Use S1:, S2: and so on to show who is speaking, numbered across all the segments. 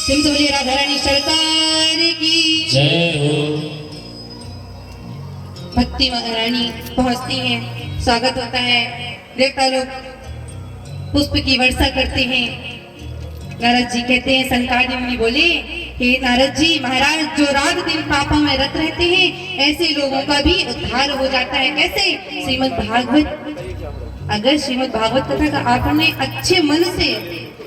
S1: तुम सब बोलिए राधा रानी सरकार की
S2: जय हो।
S1: भक्ति महारानी पहुंचती हैं, स्वागत होता है, देवता लोग पुष्प की वर्षा करते हैं। नारद जी कहते हैं, संकादिनी मुनि बोले, हे नारद जी महाराज, जो रात दिन पापों में रत रहते हैं ऐसे लोगों का भी उद्धार हो जाता है। कैसे? श्रीमद् भागवत, अगर श्रीमद् भागवत कथा का आपने अच्छे मन से,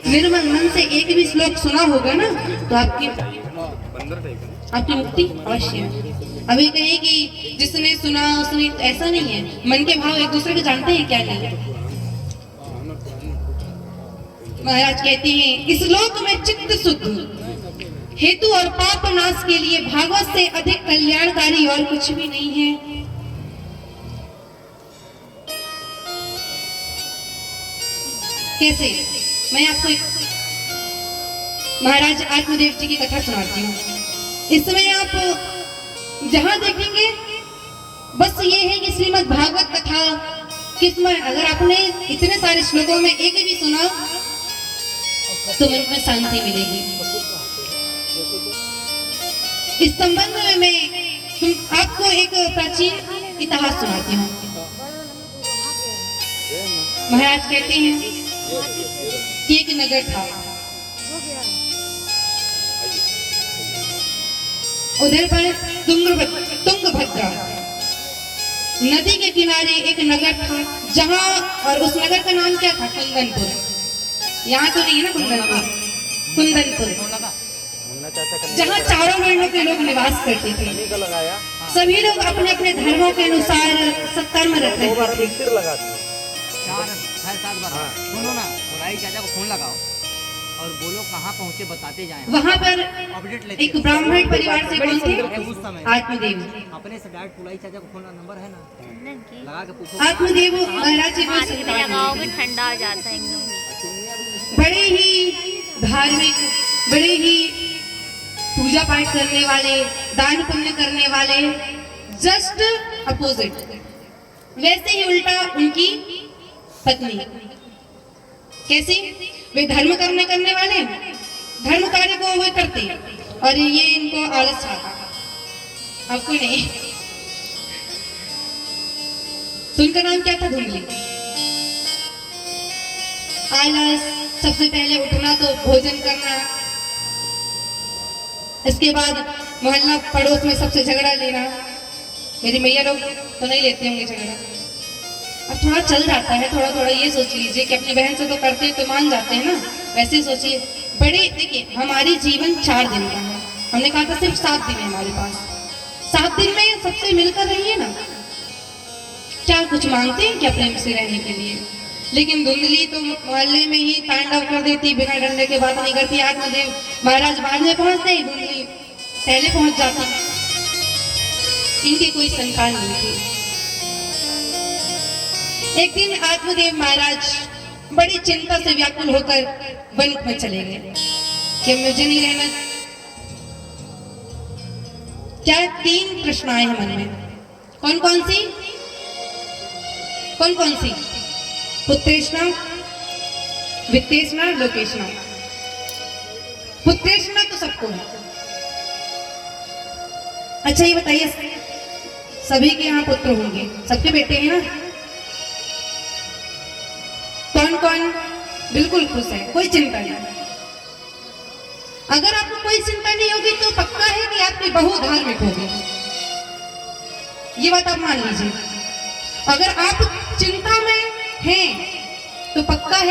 S1: निर्मल मन से एक भी श्लोक सुना होगा ना, तो आपकी मुक्ति अवश्य है। अभी कहे कि जिसने सुना उसने, ऐसा नहीं है। मन के भाव एक दूसरे को जानते हैं क्या? नहीं। महाराज कहते हैं, इस लोक में चित्त शुद्ध हेतु और पाप नाश के लिए भागवत से अधिक कल्याणकारी और कुछ भी नहीं है। कैसे? मैं आपको एक महाराज आत्मदेव जी की कथा सुनाती हूँ। इसमें आप जहां देखेंगे बस ये है कि श्रीमद् भागवत कथा किसमें, अगर आपने इतने सारे श्लोकों में एक भी सुना तो मन में शांति मिलेगी। इस संबंध में मैं आपको एक प्राचीन इतिहास सुनाती हूँ। महाराज कहते हैं कि एक नगर था, उधर पर तुंगभद्रा नदी के किनारे एक नगर था, जहां, और उस नगर का नाम क्या था? कुंदनपुर। यहाँ तो नहीं है ना कुंदनपुर, कुंदनपुर, जहाँ चारों वर्णों के लोग निवास करते थे। सभी लोग अपने अपने धर्मों के अनुसार सत्कर्म रखते थे।
S3: सुनो ना, चाचा को फोन लगाओ और बोलो कहाँ पहुँचे, बताते जाएं।
S1: वहाँ पर एक ब्राह्मण परिवार से कौन थे? आत्मदेव।
S3: अपने से डायरेक्ट पुलाई चाचा को फोन नंबर है ना, लगा के पूछो।
S1: आत्मदेव महाराज जी
S4: लगाओगे ठंडा आ जाता है एकदम।
S1: बड़े ही धार्मिक, बड़े ही पूजा पाठ करने वाले, दान पुण्य करने वाले, जस्ट अपोजिट। वैसे ही उल्टा उनकी पत्नी। कैसी? वे धर्म करने वाले, धर्म कार्य को वे करते, और ये इनको आलस आता। आपको नहीं। तो उनका नाम क्या था? धुंधली। आलस, सबसे पहले उठना तो भोजन करना, इसके बाद मोहल्ला पड़ोस में सबसे झगड़ा लेना। मेरी मैया लोग तो नहीं लेते होंगे झगड़ा, अब थोड़ा चल जाता है, थोड़ा थोड़ा। ये सोच लीजिए कि अपनी बहन से तो करते हैं तो मान जाते हैं ना, वैसे सोचिए। बड़े, देखिए हमारी जीवन 4 दिन का है, हमने कहा था सिर्फ 7 दिन है हमारे पास। 7 दिन में सबसे मिलकर रहिए ना। क्या कुछ मांगते हैं कि अपने से रहने के लिए? लेकिन धुंधली तो मोहल्ले में ही तांडव कर देती, बिना डंडे के बात नहीं करती। आत्मदेव महाराज बाद में पहुंचते, धुंधली पहले पहुंच जाती। इनकी कोई संतान नहीं थी। एक दिन आत्मदेव महाराज बड़ी चिंता से व्याकुल होकर वन में चले गए कि मुझे नहीं रहना। क्या 3 प्रश्न आए हैं मन में। कौन कौन सी? कौन कौन सी? पुत्रेष्णा, वित्तेष्णा, लोकेष्णा। पुत्रेष्णा तो सबको है। अच्छा ये बताइए, सभी के यहाँ पुत्र होंगे, सबके बेटे हैं ना? कौन कौन बिल्कुल खुश है, कोई चिंता नहीं। अगर आपको कोई चिंता नहीं होगी तो पक्का है कि आपकी बहू धार्मिक होगी। ये बात आप मान लीजिए। अगर आप चिंता में हैं तो पक्का है